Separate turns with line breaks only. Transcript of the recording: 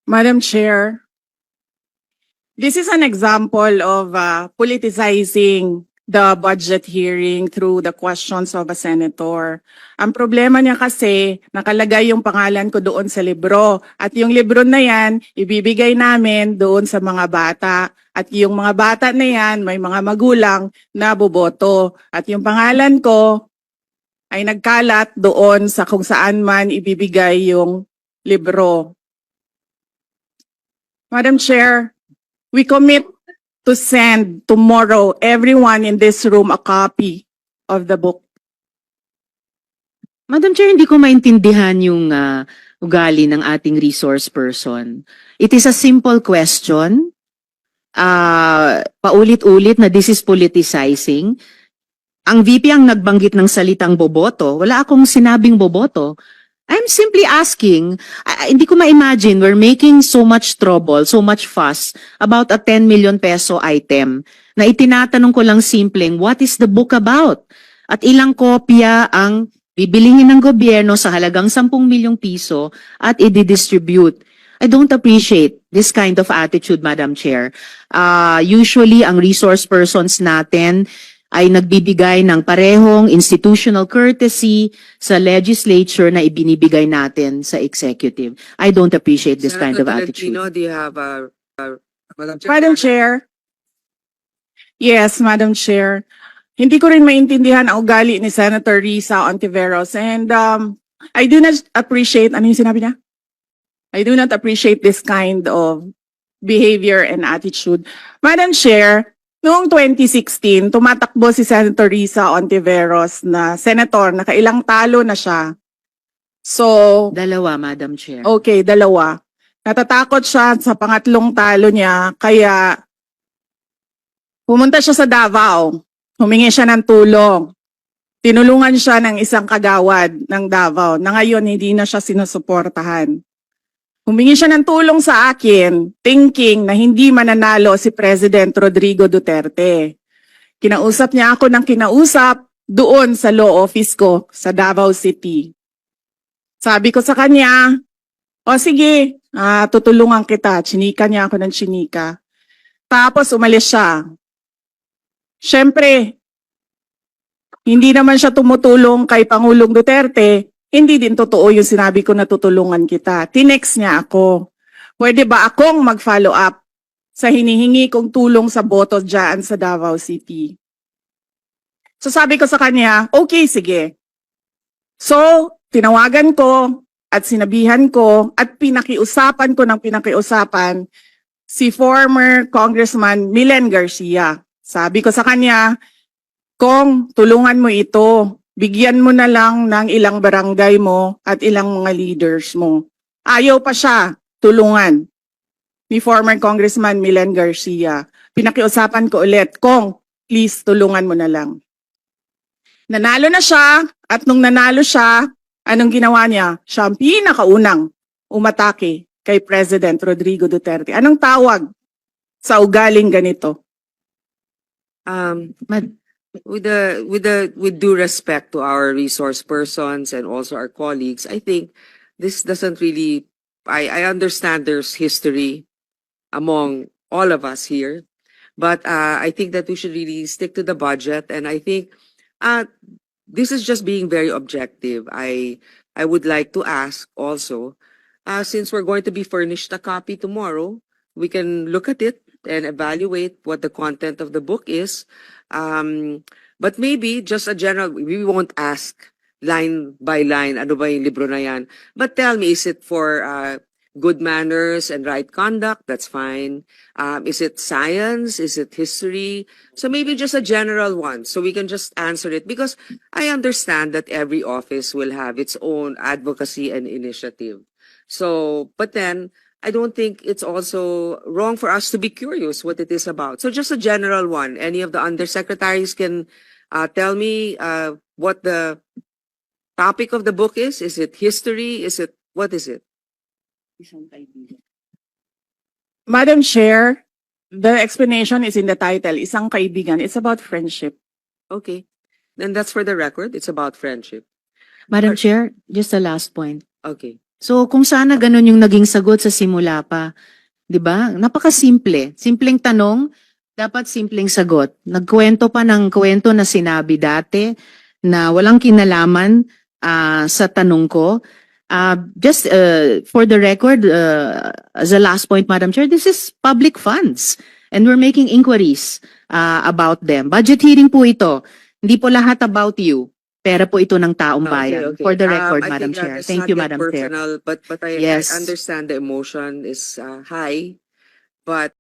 Madam Chair, this is an example of politicizing the budget hearing through the questions of a senator. Ang problema niya kasi, nakalagay yung pangalan ko doon sa libro. At yung libro na yan, ibibigay namin doon sa mga bata. At yung mga bata na yan, may mga magulang na boboto. At yung pangalan ko ay nagkalat doon sa kung saan man ibibigay yung libro. Madam Chair, we commit to send tomorrow everyone in this room a copy of the book.
Madam Chair, hindi ko maintindihan yung ugali ng ating resource person. It is a simple question. Paulit-ulit na this is politicizing. Ang VP ang nagbanggit ng salitang boboto. Wala akong sinabing boboto. I'm simply asking, hindi ko ma-imagine we're making so much trouble, so much fuss about a 10 million peso item na itinatanong ko lang simpleng, what is the book about? At ilang kopya ang bibilingin ng gobyerno sa halagang 10 milyong piso at i-distribute. I don't appreciate this kind of attitude, Madam Chair. Usually, ang resource persons natin ay nagbibigay ng parehong institutional courtesy sa legislature na ibinibigay natin sa executive. I don't appreciate this kind of attitude.
Tolentino, do you have Madam Chair?
Madam Chair? Yes, Madam Chair. Hindi ko rin maintindihan ang ugali ni Senator Risa Ontiveros, and I do not appreciate, ano yung sinabi niya? I do not appreciate this kind of behavior and attitude. Madam Chair, noong 2016, tumatakbo si Senator Risa Ontiveros na senator, nakailang talo na siya. So,
Dalawa, Madam Chair.
okay, dalawa. Natatakot siya sa pangatlong talo niya, kaya pumunta siya sa Davao. Humingi siya ng tulong. Tinulungan siya ng isang kagawad ng Davao na ngayon hindi na siya sinusuportahan. Humingi siya ng tulong sa akin, thinking na hindi mananalo si President Rodrigo Duterte. Kinausap niya ako ng kinausap doon sa law office ko sa Davao City. Sabi ko sa kanya, o sige, tutulungan kita. Chinika niya ako ng chinika. Tapos umalis siya. Siyempre, hindi naman siya tumutulong kay Pangulong Duterte. Hindi din totoo yung sinabi ko na tutulungan kita. Tinext niya ako. Pwede ba akong mag-follow up sa hinihingi kong tulong sa boto dyan sa Davao City? So sabi ko sa kanya, okay, sige. So, tinawagan ko at sinabihan ko at pinakiusapan ko ng pinakiusapan si former Congressman Milen Garcia. Sabi ko sa kanya, Kong, tulungan mo ito. Bigyan mo na lang ng ilang barangay mo at ilang mga leaders mo. Ayaw pa siya tulungan ni former Congressman Milen Garcia. Pinakiusapan ko ulit, Kong, please tulungan mo na lang. Nanalo na siya at nung nanalo siya, anong ginawa niya? Siya ang pinakaunang umatake kay President Rodrigo Duterte. Anong tawag sa ugaling ganito?
With due respect to our resource persons and also our colleagues, I think this doesn't really, I understand there's history among all of us here, but I think that we should really stick to the budget, and I think this is just being very objective. I would like to ask also, since we're going to be furnished a copy tomorrow, we can look at it and evaluate what the content of the book is. But maybe just a general, we won't ask line by line, ano ba yung libro na yan. But tell me, is it for good manners and right conduct? That's fine. Is it science? Is it history? So maybe just a general one, so we can just answer it. Because I understand that every office will have its own advocacy and initiative. So, but then, I don't think it's also wrong for us to be curious what it is about. So just a general one. Any of the undersecretaries can tell me what the topic of the book is? Is it history? What is it?
Madam Chair, the explanation is in the title, Isang Kaibigan. It's about friendship.
Okay. Then that's for the record. It's about friendship.
Madam Chair, just a last point.
Okay.
So kung sana ganun yung naging sagot sa simula pa, 'di ba? Napakasimple. Simpleng tanong, dapat simpleng sagot. Nagkwento pa ng kwento na sinabi dati na walang kinalaman sa tanong ko. Just for the record, as a last point, Madam Chair, this is public funds and we're making inquiries about them. Budget hearing po ito. Hindi po lahat about you. Pera po ito ng taong bayan. For the record,
I
Madam
think
Chair.
it's
Thank
not
you,
yet
Madam Chair.
personal, but I
Yes.
understand the emotion is high, but